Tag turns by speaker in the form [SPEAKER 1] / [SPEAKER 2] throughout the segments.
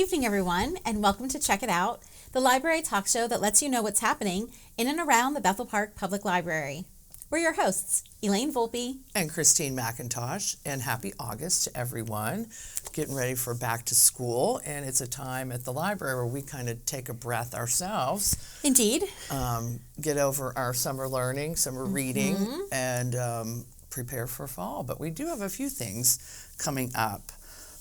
[SPEAKER 1] evening, everyone, and welcome to Check It Out, the library talk show that lets you know what's happening in and around the Bethel Park Public Library. We're your hosts, Elaine Volpe
[SPEAKER 2] and Christine McIntosh, and happy August to everyone. Getting ready for back to school, and it's a time at the library where we kind of take a breath ourselves.
[SPEAKER 1] Indeed.
[SPEAKER 2] Get over our summer learning, summer reading, and prepare for fall. But we do have a few things coming up.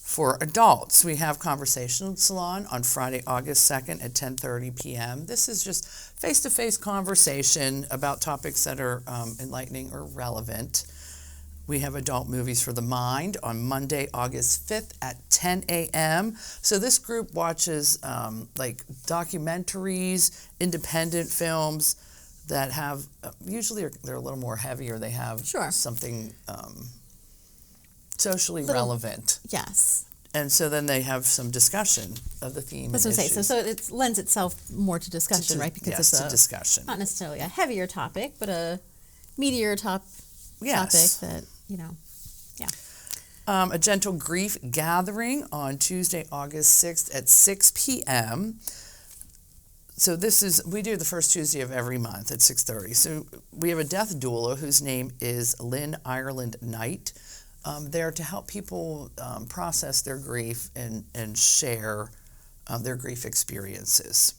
[SPEAKER 2] For adults, we have Conversation Salon on Friday, August 2nd at 10:30 p.m. This is just face-to-face conversation about topics that are enlightening or relevant. We have Adult Movies for the Mind on Monday, August 5th at 10 a.m. So this group watches like documentaries, independent films that have, usually they're a little more heavy, or they have something socially relevant.
[SPEAKER 1] Yes.
[SPEAKER 2] And so then they have some discussion of the theme.
[SPEAKER 1] That's what I say. So it lends itself more to discussion, right? Because
[SPEAKER 2] it's
[SPEAKER 1] it's
[SPEAKER 2] a discussion.
[SPEAKER 1] Not necessarily a heavier topic, but a meatier topic that,
[SPEAKER 2] A Gentle Grief Gathering on Tuesday, August 6th at 6 p.m. So we do the first Tuesday of every month at 6:30. So we have a death doula whose name is Lynn Ireland Knight. There to help people process their grief and share their grief experiences.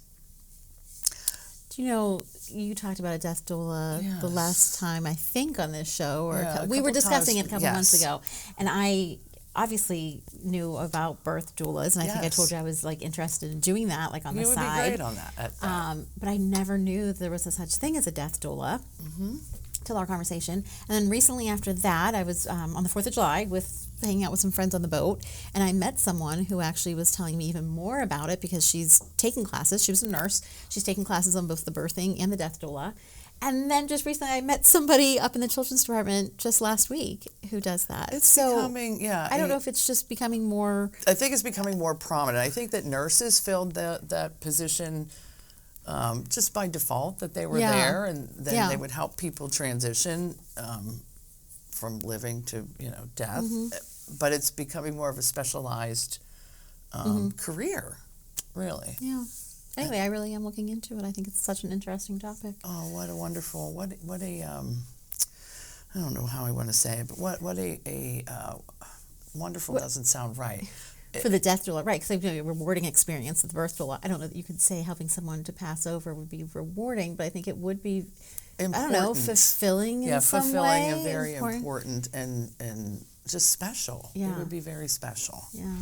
[SPEAKER 1] Do you know, you talked about a death doula the last time, I think, on this show, or we were discussing it a couple months ago, and I obviously knew about birth doulas, and I think I told you I was interested in doing that, on the side.
[SPEAKER 2] You would be great on that.
[SPEAKER 1] But I never knew there was a such thing as a death doula. Till our conversation. And then recently after that, I was on the 4th of July hanging out with some friends on the boat, and I met someone who actually was telling me even more about it because she's taking classes. She was a nurse. She's taking classes on both the birthing and the death doula. And then just recently I met somebody up in the children's department just last week who does that.
[SPEAKER 2] It's becoming,
[SPEAKER 1] I don't know if it's just becoming more...
[SPEAKER 2] I think it's becoming more prominent. I think that nurses filled that position just by default, that they were there, and then they would help people transition from living to death. But it's becoming more of a specialized career, really.
[SPEAKER 1] Yeah. Anyway, I really am looking into it. I think it's such an interesting topic.
[SPEAKER 2] Oh, what a wonderful, what a I don't know how I want to say it, but what a wonderful doesn't sound right.
[SPEAKER 1] For the death doula, right, because it's a rewarding experience with the birth doula. I don't know that you could say helping someone to pass over would be rewarding, but I think it would be,
[SPEAKER 2] important.
[SPEAKER 1] I don't know, fulfilling in some way.
[SPEAKER 2] Yeah, fulfilling and very important and just special.
[SPEAKER 1] Yeah.
[SPEAKER 2] It would be very special.
[SPEAKER 1] Yeah,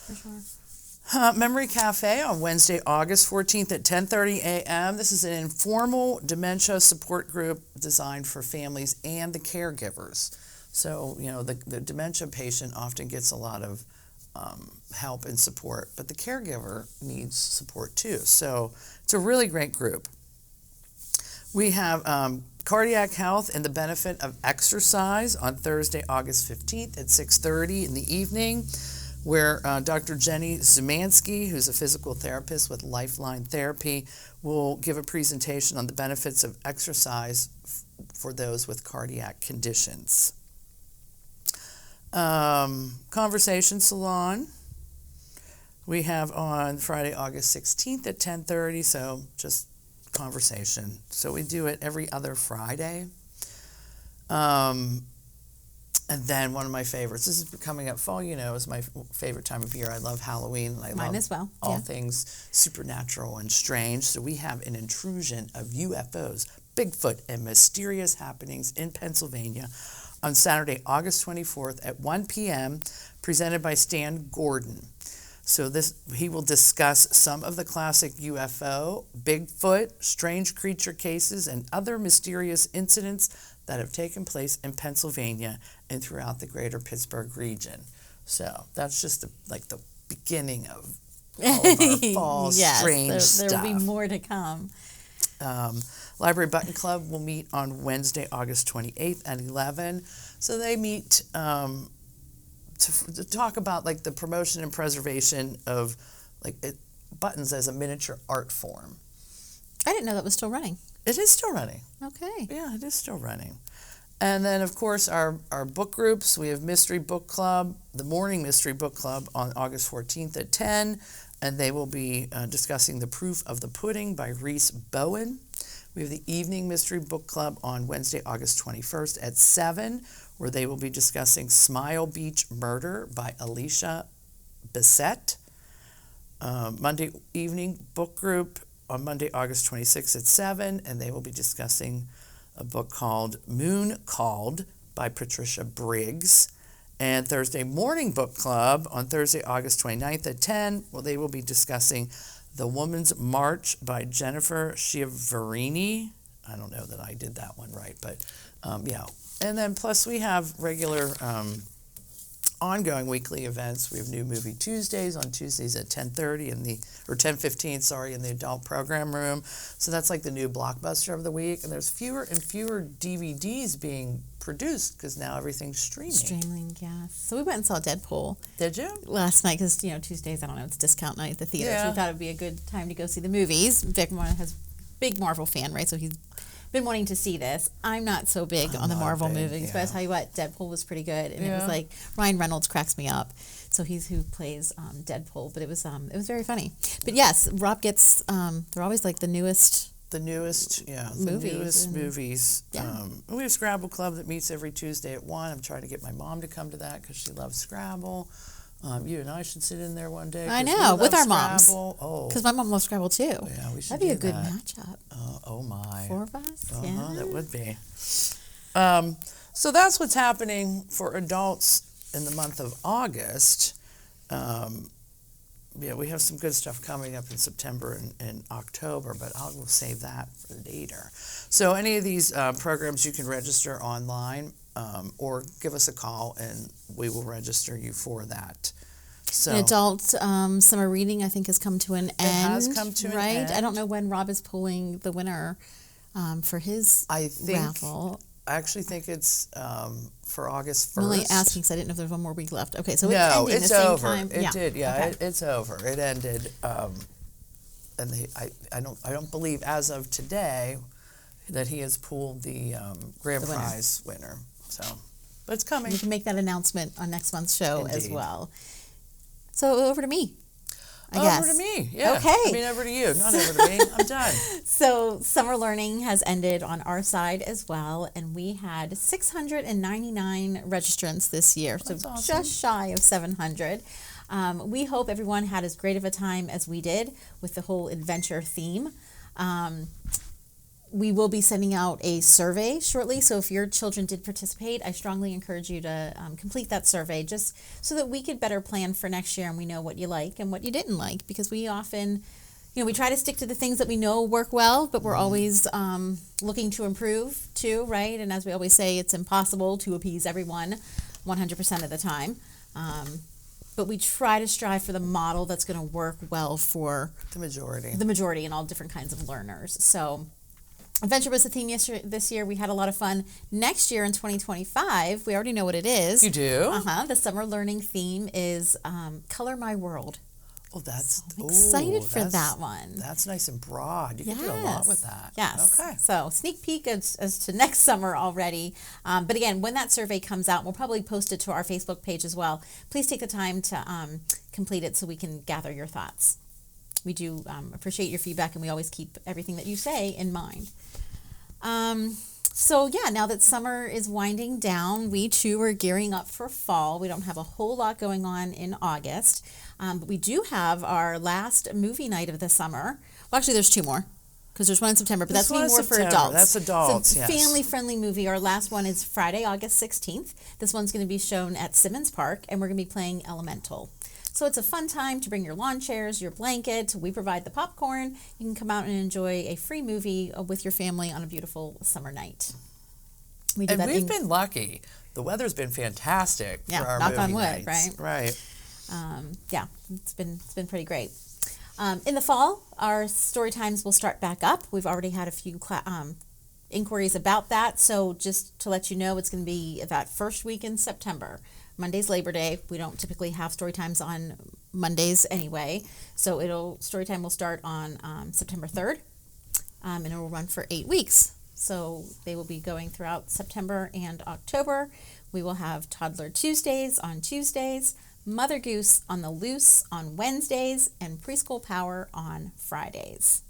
[SPEAKER 1] for sure.
[SPEAKER 2] Memory Cafe on Wednesday, August 14th at 10:30 a.m. This is an informal dementia support group designed for families and the caregivers. So, the dementia patient often gets a lot of help and support, but the caregiver needs support too. So it's a really great group. We have cardiac health and the benefit of exercise on Thursday, August 15th at 6:30 in the evening, where Dr. Jenny Zumansky, who's a physical therapist with Lifeline Therapy, will give a presentation on the benefits of exercise for those with cardiac conditions. Conversation Salon we have on Friday, August 16th at 10:30, so just conversation. So we do it every other Friday. And then one of my favorites, this is coming up, fall, is my favorite time of year. I love Halloween.
[SPEAKER 1] Mine love as well.
[SPEAKER 2] All things supernatural and strange. So we have an intrusion of UFOs, Bigfoot, and mysterious happenings in Pennsylvania on Saturday, August 24th at 1 p.m., presented by Stan Gordon. So he will discuss some of the classic UFO, Bigfoot, strange creature cases, and other mysterious incidents that have taken place in Pennsylvania and throughout the greater Pittsburgh region. So that's just the beginning of all of our fall strange stuff.
[SPEAKER 1] There will be more to come.
[SPEAKER 2] Library Button Club will meet on Wednesday, August 28th at 11. So they meet to talk about the promotion and preservation of buttons as a miniature art form.
[SPEAKER 1] I didn't know that was still running.
[SPEAKER 2] It is still running.
[SPEAKER 1] Okay.
[SPEAKER 2] Yeah, it is still running. And then, of course, our book groups. We have Mystery Book Club, the Morning Mystery Book Club on August 14th at 10. and they will be discussing The Proof of the Pudding by Reese Bowen. We have the Evening Mystery Book Club on Wednesday, August 21st at 7, where they will be discussing Smile Beach Murder by Alicia Bissett. Monday evening book group on Monday, August 26th at 7, and they will be discussing a book called Moon Called by Patricia Briggs. And Thursday morning book club on Thursday, August 29th at 10, well, they will be discussing The Woman's March by Jennifer Schiavarini. I don't know that I did that one right, but yeah. And then plus we have regular ongoing weekly events. We have New Movie Tuesdays on Tuesdays at 10:30 or 10:15, sorry, in the adult program room. So that's like the new blockbuster of the week. And there's fewer and fewer DVDs being produced because now everything's streaming.
[SPEAKER 1] Streaming, yes. So we went and saw Deadpool.
[SPEAKER 2] Did you?
[SPEAKER 1] Last night because, Tuesdays, I don't know, it's discount night at the theater. So
[SPEAKER 2] Yeah.
[SPEAKER 1] we thought it would be a good time to go see the movies. Vic has big Marvel fan, right? So he's been wanting to see this. I'm not so big on the
[SPEAKER 2] not
[SPEAKER 1] Marvel
[SPEAKER 2] big,
[SPEAKER 1] movies, but I
[SPEAKER 2] yeah.
[SPEAKER 1] tell you what, Deadpool was pretty good, and it
[SPEAKER 2] Yeah.
[SPEAKER 1] was like Ryan Reynolds cracks me up. So he's who plays Deadpool, but it was very funny. But yes, Rob gets they're always like the newest.
[SPEAKER 2] The newest, yeah,
[SPEAKER 1] Movies
[SPEAKER 2] the newest
[SPEAKER 1] and-
[SPEAKER 2] movies.
[SPEAKER 1] Yeah.
[SPEAKER 2] We have Scrabble Club that meets every Tuesday at 1. I'm trying to get my mom to come to that because she loves Scrabble. You and I should sit in there one day.
[SPEAKER 1] I
[SPEAKER 2] 'cause we
[SPEAKER 1] know, with
[SPEAKER 2] love
[SPEAKER 1] our moms.
[SPEAKER 2] Scrabble. Oh,
[SPEAKER 1] Because my mom loves Scrabble too.
[SPEAKER 2] yeah, we should
[SPEAKER 1] That'd be a
[SPEAKER 2] do
[SPEAKER 1] good
[SPEAKER 2] that.
[SPEAKER 1] matchup.
[SPEAKER 2] Oh my.
[SPEAKER 1] 4 of us.
[SPEAKER 2] Uh-huh,
[SPEAKER 1] Yeah.
[SPEAKER 2] that would be. So that's what's happening for adults in the month of August. Yeah, we have some good stuff coming up in September and October, but I will save that for later. So any of these programs you can register online or give us a call and we will register you for that. So
[SPEAKER 1] An adult summer reading, I think, has come to an end.
[SPEAKER 2] has come to an
[SPEAKER 1] right? I
[SPEAKER 2] end.
[SPEAKER 1] don't know when Rob is pulling the winner for his
[SPEAKER 2] I think
[SPEAKER 1] raffle.
[SPEAKER 2] I actually think it's for August 1st.
[SPEAKER 1] I'm only asking because I didn't know if there was one more week left. Okay, so it's
[SPEAKER 2] No,
[SPEAKER 1] ending
[SPEAKER 2] it's
[SPEAKER 1] the same
[SPEAKER 2] over.
[SPEAKER 1] time.
[SPEAKER 2] It did, yeah.
[SPEAKER 1] Okay.
[SPEAKER 2] It's over. It ended, and I don't believe as of today that he has pulled the grand
[SPEAKER 1] The winner.
[SPEAKER 2] prize winner. So, but it's coming.
[SPEAKER 1] We can make that announcement on next month's show as
[SPEAKER 2] Indeed.
[SPEAKER 1] well. So over to me, I guess.
[SPEAKER 2] Over to me, yeah.
[SPEAKER 1] Okay.
[SPEAKER 2] I mean, over to you, not over to me. I'm done.
[SPEAKER 1] So summer learning has ended on our side as well, and we had 699 registrants this year, so
[SPEAKER 2] That's awesome.
[SPEAKER 1] just shy of 700. We hope everyone had as great of a time as we did with the whole adventure theme. We will be sending out a survey shortly, so if your children did participate, I strongly encourage you to complete that survey just so that we could better plan for next year and we know what you like and what you didn't like, because we often, we try to stick to the things that we know work well, but we're always looking to improve too, right? And as we always say, it's impossible to appease everyone 100% of the time. But we try to strive for the model that's going to work well for
[SPEAKER 2] The majority.
[SPEAKER 1] the majority and all different kinds of learners. So adventure was the theme this year. We had a lot of fun. Next year in 2025, we already know what it is.
[SPEAKER 2] You do?
[SPEAKER 1] The summer learning theme is Color My World.
[SPEAKER 2] Oh, that's
[SPEAKER 1] I'm excited for
[SPEAKER 2] that's-
[SPEAKER 1] that one.
[SPEAKER 2] That's nice and broad. You can do a lot with that.
[SPEAKER 1] Yes.
[SPEAKER 2] Okay.
[SPEAKER 1] So sneak peek as to next summer already. But again, when that survey comes out, we'll probably post it to our Facebook page as well. Please take the time to complete it so we can gather your thoughts. We do appreciate your feedback, and we always keep everything that you say in mind. So yeah, now that summer is winding down, we too are gearing up for fall. We don't have a whole lot going on in August, but we do have our last movie night of the summer. Well, actually, there's 2 more because there's one in September, but
[SPEAKER 2] This
[SPEAKER 1] that's
[SPEAKER 2] one
[SPEAKER 1] more
[SPEAKER 2] is
[SPEAKER 1] for
[SPEAKER 2] September.
[SPEAKER 1] adults.
[SPEAKER 2] That's adults,
[SPEAKER 1] So
[SPEAKER 2] yes.
[SPEAKER 1] family-friendly movie. Our last one is Friday, August 16th. This one's going to be shown at Simmons Park, and we're going to be playing Elemental. So it's a fun time to bring your lawn chairs, your blanket. We provide the popcorn. You can come out and enjoy a free movie with your family on a beautiful summer night. We do
[SPEAKER 2] And
[SPEAKER 1] that
[SPEAKER 2] we've
[SPEAKER 1] in-
[SPEAKER 2] been lucky. The weather's been fantastic
[SPEAKER 1] Yeah,
[SPEAKER 2] for our
[SPEAKER 1] knock
[SPEAKER 2] movie
[SPEAKER 1] on wood,
[SPEAKER 2] nights. Right.
[SPEAKER 1] yeah, it's been pretty great. In the fall, our story times will start back up. We've already had a few inquiries about that. So just to let you know, it's going to be that first week in September. Monday's Labor Day. We don't typically have story times on Mondays anyway. So story time will start on September 3rd, and it will run for 8 weeks. So they will be going throughout September and October. We will have Toddler Tuesdays on Tuesdays, Mother Goose on the Loose on Wednesdays, and Preschool Power on Fridays.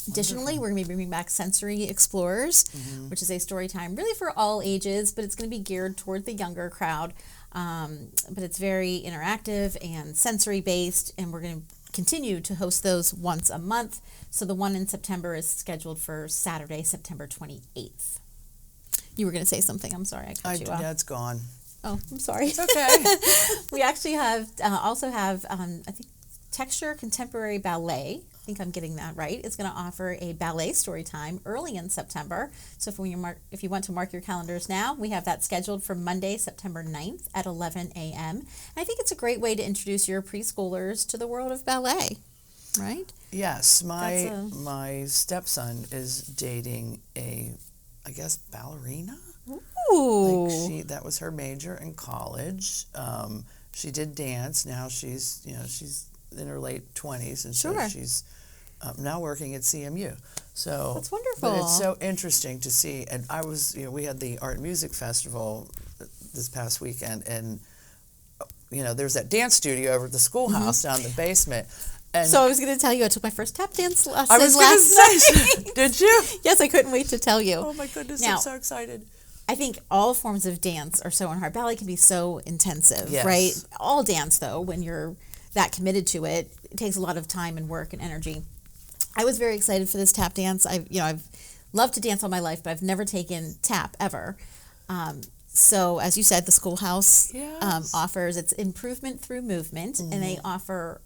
[SPEAKER 1] Additionally, we're going to be bringing back Sensory Explorers, which is a story time really for all ages, but it's going to be geared toward the younger crowd. But it's very interactive and sensory based, and we're going to continue to host those once a month. So the one in September is scheduled for Saturday, September 28th. You were going to say something. I'm sorry. I cut you off.
[SPEAKER 2] Yeah, it's gone.
[SPEAKER 1] Oh, I'm sorry.
[SPEAKER 2] It's okay.
[SPEAKER 1] We actually have also have I think Texture Contemporary Ballet. I think I'm getting that right. It's going to offer a ballet story time early in September. So if you want to mark your calendars now, we have that scheduled for Monday, September 9th at 11 a.m. And I think it's a great way to introduce your preschoolers to the world of ballet, right?
[SPEAKER 2] Yes, my stepson is dating I guess, ballerina.
[SPEAKER 1] Ooh.
[SPEAKER 2] Like that was her major in college. She did dance. Now she's in her late 20s, and so she's now working at CMU. So
[SPEAKER 1] that's wonderful.
[SPEAKER 2] But it's so interesting to see. And I was, we had the Art and Music Festival this past weekend, and there's that dance studio over at the schoolhouse down in the basement. And
[SPEAKER 1] so I was going to tell you, I took my first tap dance lesson
[SPEAKER 2] I was
[SPEAKER 1] last
[SPEAKER 2] night. Did you?
[SPEAKER 1] Yes, I couldn't wait to tell you.
[SPEAKER 2] Oh my goodness,
[SPEAKER 1] now,
[SPEAKER 2] I'm so excited.
[SPEAKER 1] I think all forms of dance are so hard. Ballet can be so intensive,
[SPEAKER 2] yes.
[SPEAKER 1] right? All dance, though, when you're that committed to it, it takes a lot of time and work and energy. I was very excited for this tap dance. I've loved to dance all my life, but I've never taken tap ever. So as you said, the schoolhouse offers its improvement through movement, and they offer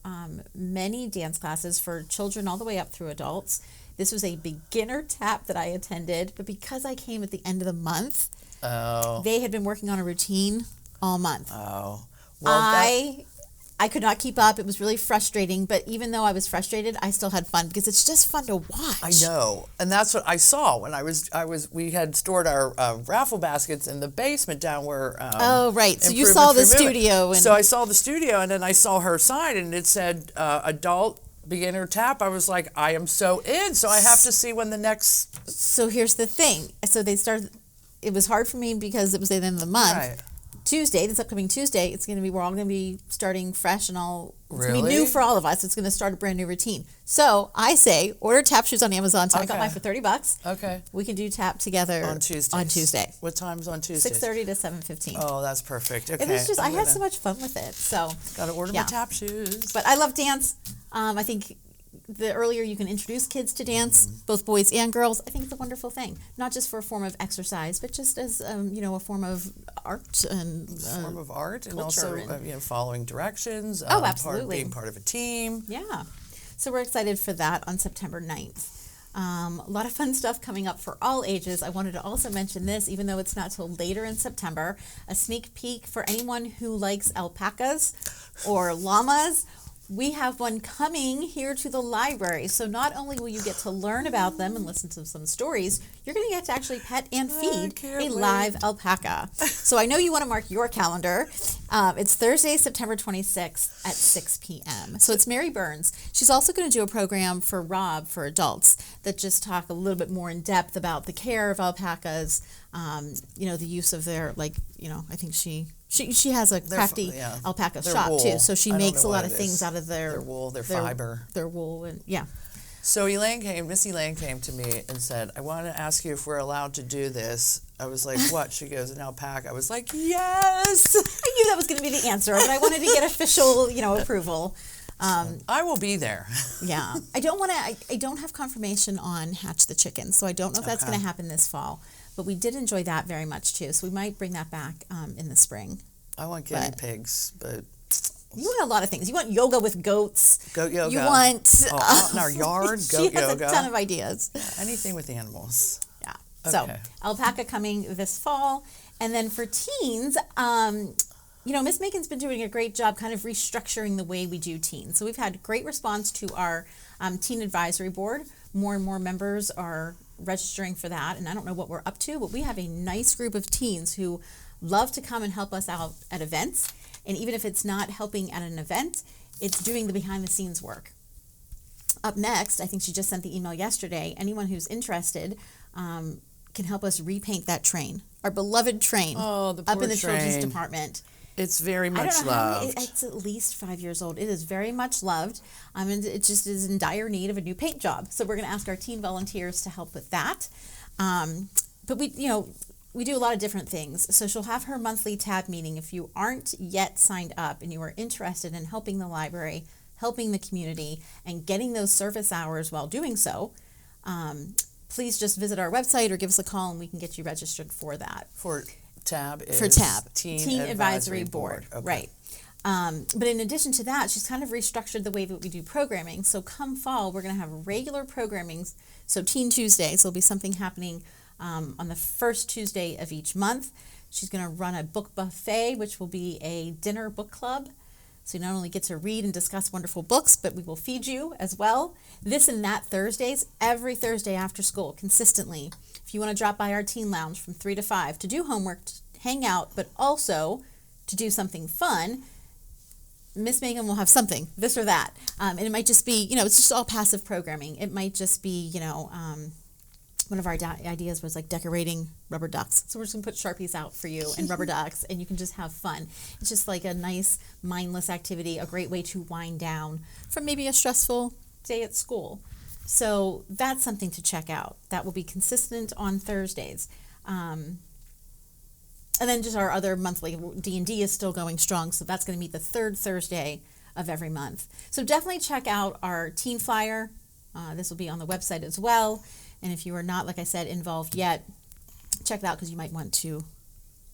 [SPEAKER 1] many dance classes for children all the way up through adults. This was a beginner tap that I attended, but because I came at the end of the month, they had been working on a routine all month.
[SPEAKER 2] Oh, well,
[SPEAKER 1] I could not keep up. It was really frustrating, but even though I was frustrated, I still had fun because it's just fun to watch.
[SPEAKER 2] I know, and that's what I saw when we had stored our raffle baskets in the basement down where.
[SPEAKER 1] Oh, right. So you saw the studio, and
[SPEAKER 2] so I saw the studio, and then I saw her sign, and it said adult beginner tap. I was like, I am so in. So I have to see when the next.
[SPEAKER 1] So here's the thing. So they started. It was hard for me because it was the end of the month.
[SPEAKER 2] Right.
[SPEAKER 1] Tuesday, this upcoming Tuesday, we're all going to be starting fresh and all. It's
[SPEAKER 2] really?
[SPEAKER 1] going to be new for all of us. It's going to start a brand new routine. So I say, order tap shoes on Amazon. So I got mine for $30.
[SPEAKER 2] Okay.
[SPEAKER 1] We can do tap together
[SPEAKER 2] on Tuesday. What time's on Tuesday?
[SPEAKER 1] 6:30 to 7:15.
[SPEAKER 2] Oh, that's perfect. Okay.
[SPEAKER 1] It was just I had so much fun with it. So
[SPEAKER 2] got to order my tap shoes.
[SPEAKER 1] But I love dance. I think the earlier you can introduce kids to dance, both boys and girls, I think it's a wonderful thing. Not just for a form of exercise, but just as a form of art and
[SPEAKER 2] and also following directions.
[SPEAKER 1] Absolutely,
[SPEAKER 2] being part of a team.
[SPEAKER 1] Yeah, so we're excited for that on September 9th. A lot of fun stuff coming up for all ages. I wanted to also mention this, even though it's not till later in September, a sneak peek for anyone who likes alpacas or llamas. We have one coming here to the library. So not only will you get to learn about them and listen to some stories, you're going to get to actually pet and feed a live alpaca. So I know you want to mark your calendar. It's Thursday, September 26th at 6 p.m. So it's Mary Burns. She's also going to do a program for Rob for adults that just talk a little bit more in depth about the care of alpacas, the use of their, I think she has a crafty alpaca shop
[SPEAKER 2] wool.
[SPEAKER 1] Too, so she makes a lot of things out of their
[SPEAKER 2] wool, their fiber,
[SPEAKER 1] their wool, and
[SPEAKER 2] So Miss Elaine came to me and said, "I want to ask you if we're allowed to do this." I was like, "What?" She goes, "An alpaca." I was like, "Yes."
[SPEAKER 1] I knew that was going to be the answer, but I wanted to get official, approval.
[SPEAKER 2] I will be there.
[SPEAKER 1] Yeah, I don't have confirmation on Hatch the Chicken, so I don't know if that's going to happen this fall. But we did enjoy that very much too, so we might bring that back in the spring.
[SPEAKER 2] I want guinea pigs, but
[SPEAKER 1] you want a lot of things. You want yoga with goats.
[SPEAKER 2] Goat yoga.
[SPEAKER 1] You want
[SPEAKER 2] out in our yard. Goat yoga.
[SPEAKER 1] She has a ton of ideas.
[SPEAKER 2] Anything with animals.
[SPEAKER 1] Yeah.
[SPEAKER 2] Okay.
[SPEAKER 1] So alpaca coming this fall, and then for teens, Miss Megan's been doing a great job, kind of restructuring the way we do teens. So we've had great response to our teen advisory board. More and more members are registering for that, and I don't know what we're up to, but we have a nice group of teens who love to come and help us out at events, and even if it's not helping at an event, it's doing the behind the scenes work. Up next, I think she just sent the email yesterday, anyone who's interested can help us repaint that train, our beloved train,
[SPEAKER 2] the poor
[SPEAKER 1] up in the
[SPEAKER 2] train.
[SPEAKER 1] children's department.
[SPEAKER 2] It's very
[SPEAKER 1] I
[SPEAKER 2] much
[SPEAKER 1] don't know how
[SPEAKER 2] loved.
[SPEAKER 1] it's at least 5 years old. It is very much loved. And it just is in dire need of a new paint job. So we're going to ask our teen volunteers to help with that. But we do a lot of different things. So she'll have her monthly tab meeting. If you aren't yet signed up and you are interested in helping the library, helping the community, and getting those service hours while doing so, please just visit our website or give us a call and we can get you registered for that.
[SPEAKER 2] For TAB is
[SPEAKER 1] For TAB,
[SPEAKER 2] Teen Advisory Board. Okay.
[SPEAKER 1] Right. But in addition to that, she's kind of restructured the way that we do programming. So come fall, we're going to have regular programming. So Teen Tuesdays, there'll be something happening on the first Tuesday of each month. She's going to run a book buffet, which will be a dinner book club. So you not only get to read and discuss wonderful books, but we will feed you as well. This and that Thursdays, every Thursday after school, consistently. If you want to drop by our teen lounge from 3 to 5 to do homework, to hang out, but also to do something fun, Miss Megan will have something, this or that. And it might just be, it's just all passive programming. It might just be, one of our ideas was like decorating rubber ducks. So we're just going to put Sharpies out for you and rubber ducks, and you can just have fun. It's just like a nice, mindless activity, a great way to wind down from maybe a stressful day at school. So that's something to check out. That will be consistent on Thursdays. And then just our other monthly D&D is still going strong, so that's going to meet the third Thursday of every month. So definitely check out our teen flyer. This will be on the website as well. And if you are not, like I said, involved yet, check it out because you might want to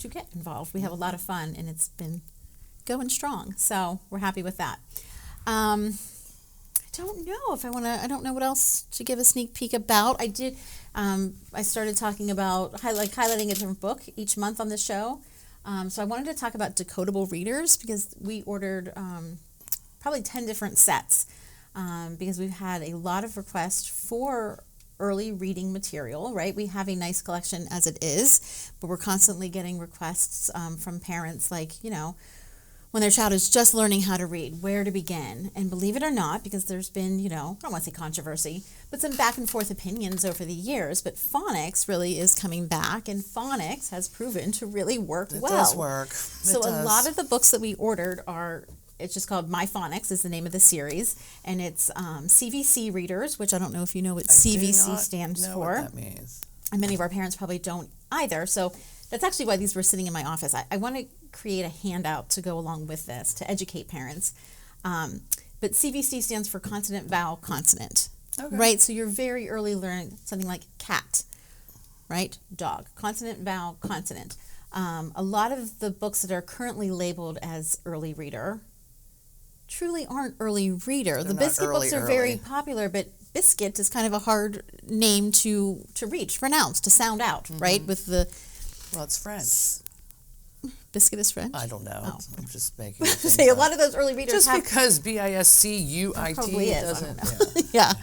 [SPEAKER 1] get involved. We have a lot of fun, and it's been going strong. So we're happy with that. I don't know if I don't know what else to give a sneak peek about. I started talking about highlighting a different book each month on the show. So I wanted to talk about decodable readers because we ordered probably 10 different sets because we've had a lot of requests for early reading material, right? We have a nice collection as it is, but we're constantly getting requests from parents when their child is just learning how to read, where to begin. And believe it or not, because there's been, I don't want to say controversy, but some back and forth opinions over the years, but phonics really is coming back, and phonics has proven to really work well.
[SPEAKER 2] It does work.
[SPEAKER 1] So a lot of the books that we ordered it's just called My Phonics is the name of the series, and it's CVC readers, which I don't know if you know what CVC stands for.
[SPEAKER 2] What that means.
[SPEAKER 1] And many of our parents probably don't either. So that's actually why these were sitting in my office. I want to create a handout to go along with this to educate parents. But CVC stands for consonant, vowel, consonant. Okay. Right? So you're very early learning something like cat, right? Dog. Consonant, vowel, consonant. A lot of the books that are currently labeled as early reader truly aren't early reader. The Biscuit books are very popular, but Biscuit is kind of a hard name to reach, pronounce, to sound out, right? With the...
[SPEAKER 2] Well, it's French.
[SPEAKER 1] Biscuit is French?
[SPEAKER 2] I don't know.
[SPEAKER 1] Oh.
[SPEAKER 2] I'm just making it
[SPEAKER 1] say a lot of those early readers
[SPEAKER 2] just because BISCUIT
[SPEAKER 1] probably is,
[SPEAKER 2] doesn't...
[SPEAKER 1] Yeah.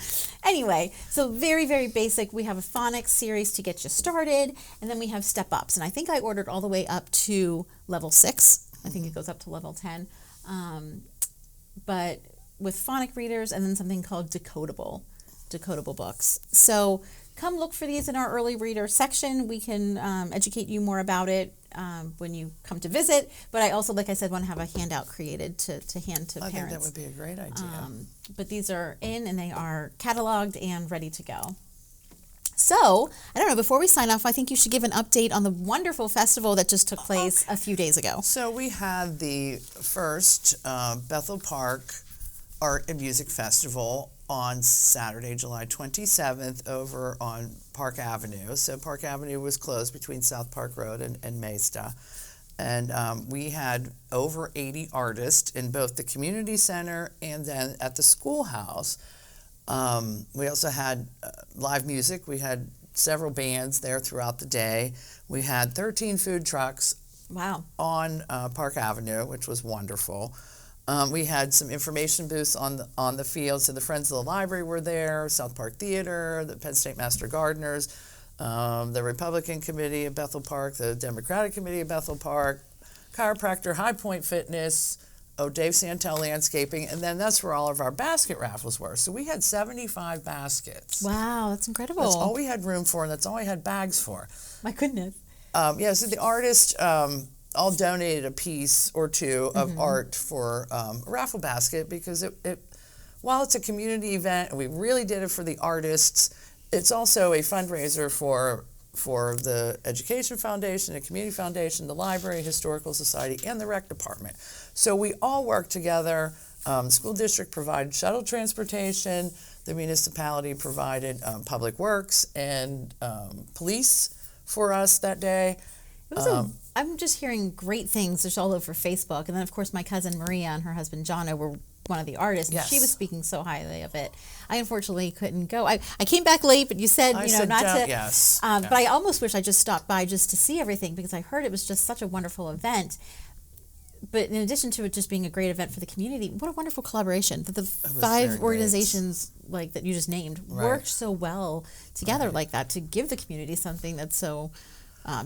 [SPEAKER 1] Anyway, so very, very basic. We have a phonics series to get you started, and then we have step-ups. And I think I ordered all the way up to level 6. I think it goes up to level 10. But with phonic readers, and then something called decodable books. So come look for these in our early reader section. We can educate you more about it when you come to visit. But I also, like I said, want to have a handout created to hand to parents.
[SPEAKER 2] I think that would be a great idea.
[SPEAKER 1] But these are in, and they are cataloged and ready to go. So, I don't know, before we sign off, I think you should give an update on the wonderful festival that just took place a few days ago.
[SPEAKER 2] So we had the first Bethel Park Art and Music Festival on Saturday, July 27th over on Park Avenue. So Park Avenue was closed between South Park Road and Mesta. And we had over 80 artists in both the community center and then at the schoolhouse. We also had live music. We had several bands there throughout the day. We had 13 food trucks on Park Avenue, which was wonderful. We had some information booths on the field. So the Friends of the Library were there, South Park Theater, the Penn State Master Gardeners, the Republican Committee of Bethel Park, the Democratic Committee of Bethel Park, Chiropractor, High Point Fitness, Dave Santel Landscaping, and then that's where all of our basket raffles were. So we had 75 baskets.
[SPEAKER 1] Wow, that's incredible.
[SPEAKER 2] That's all we had room for, and that's all we had bags for.
[SPEAKER 1] My goodness.
[SPEAKER 2] So the artist all donated a piece or two of art for a raffle basket because while it's a community event and we really did it for the artists, it's also a fundraiser for the Education Foundation, the Community Foundation, the Library, Historical Society, and the Rec Department. So we all work together. The school district provided shuttle transportation. The municipality provided public works and police for us that day.
[SPEAKER 1] It was I'm just hearing great things just all over Facebook. And then, of course, my cousin Maria and her husband Jono were one of the artists. And she was speaking so highly of it. I unfortunately couldn't go. I came back late, but you said, not to.
[SPEAKER 2] Yes.
[SPEAKER 1] But I almost wish I just stopped by just to see everything because I heard it was just such a wonderful event. But in addition to it just being a great event for the community, what a wonderful collaboration that the 5 organizations like that you just named worked so well together like that to give the community something that's so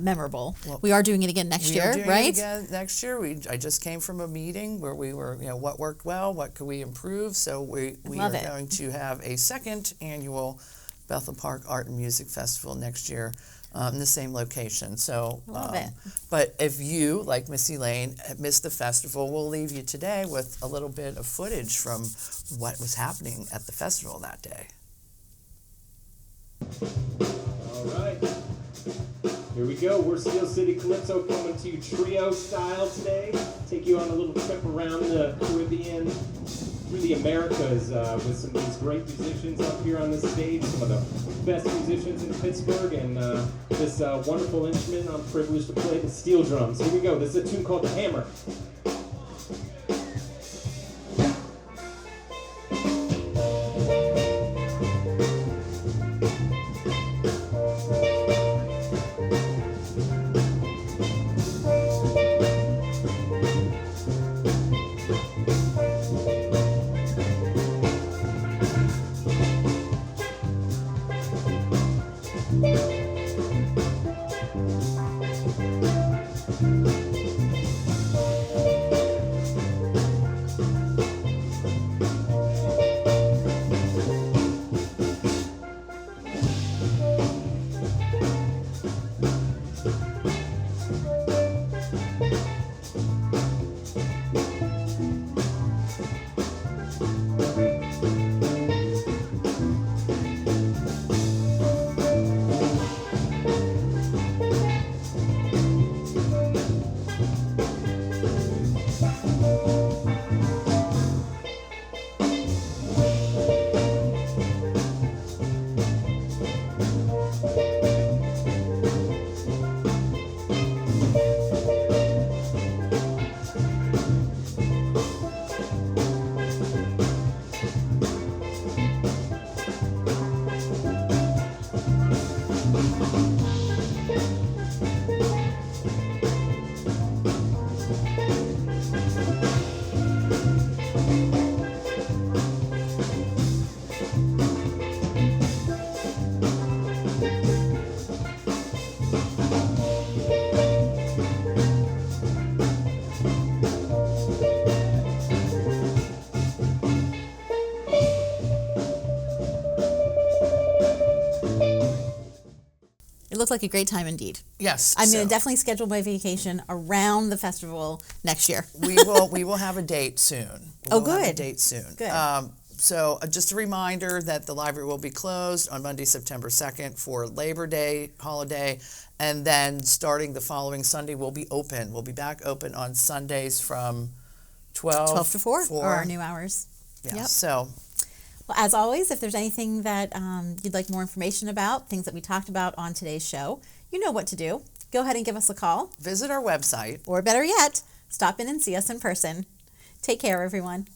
[SPEAKER 1] memorable. Well, we are doing it again next year, right?
[SPEAKER 2] It again next year. I just came from a meeting where we were, what worked well, what could we improve. So we are going to have a second annual Bethel Park Art and Music Festival next year. In the same location. So,
[SPEAKER 1] love it.
[SPEAKER 2] But if you, like Miss Elaine, missed the festival, we'll leave you today with a little bit of footage from what was happening at the festival that day.
[SPEAKER 3] All right. Here we go. We're Steel City Calypso coming to you trio style today. Take you on a little trip around the Caribbean, through the Americas with some of these great musicians up here on this stage, some of the best musicians in Pittsburgh, and this wonderful instrument I'm privileged to play, the steel drums. Here we go. This is a tune called The Hammer.
[SPEAKER 1] It looks like a great time indeed.
[SPEAKER 2] Yes.
[SPEAKER 1] I'm going to definitely schedule my vacation around the festival next year.
[SPEAKER 2] We will have a date soon.
[SPEAKER 1] We'll good.
[SPEAKER 2] Have a date soon.
[SPEAKER 1] Good.
[SPEAKER 2] So just a reminder that the library will be closed on Monday, September 2nd for Labor Day holiday, and then starting the following Sunday we'll be open. We'll be back open on Sundays from 12
[SPEAKER 1] to 4 or our new hours.
[SPEAKER 2] Yeah.
[SPEAKER 1] Yep.
[SPEAKER 2] So.
[SPEAKER 1] Well, as always, if there's anything that you'd like more information about, things that we talked about on today's show, you know what to do. Go ahead and give us a call.
[SPEAKER 2] Visit our website.
[SPEAKER 1] Or better yet, stop in and see us in person. Take care, everyone.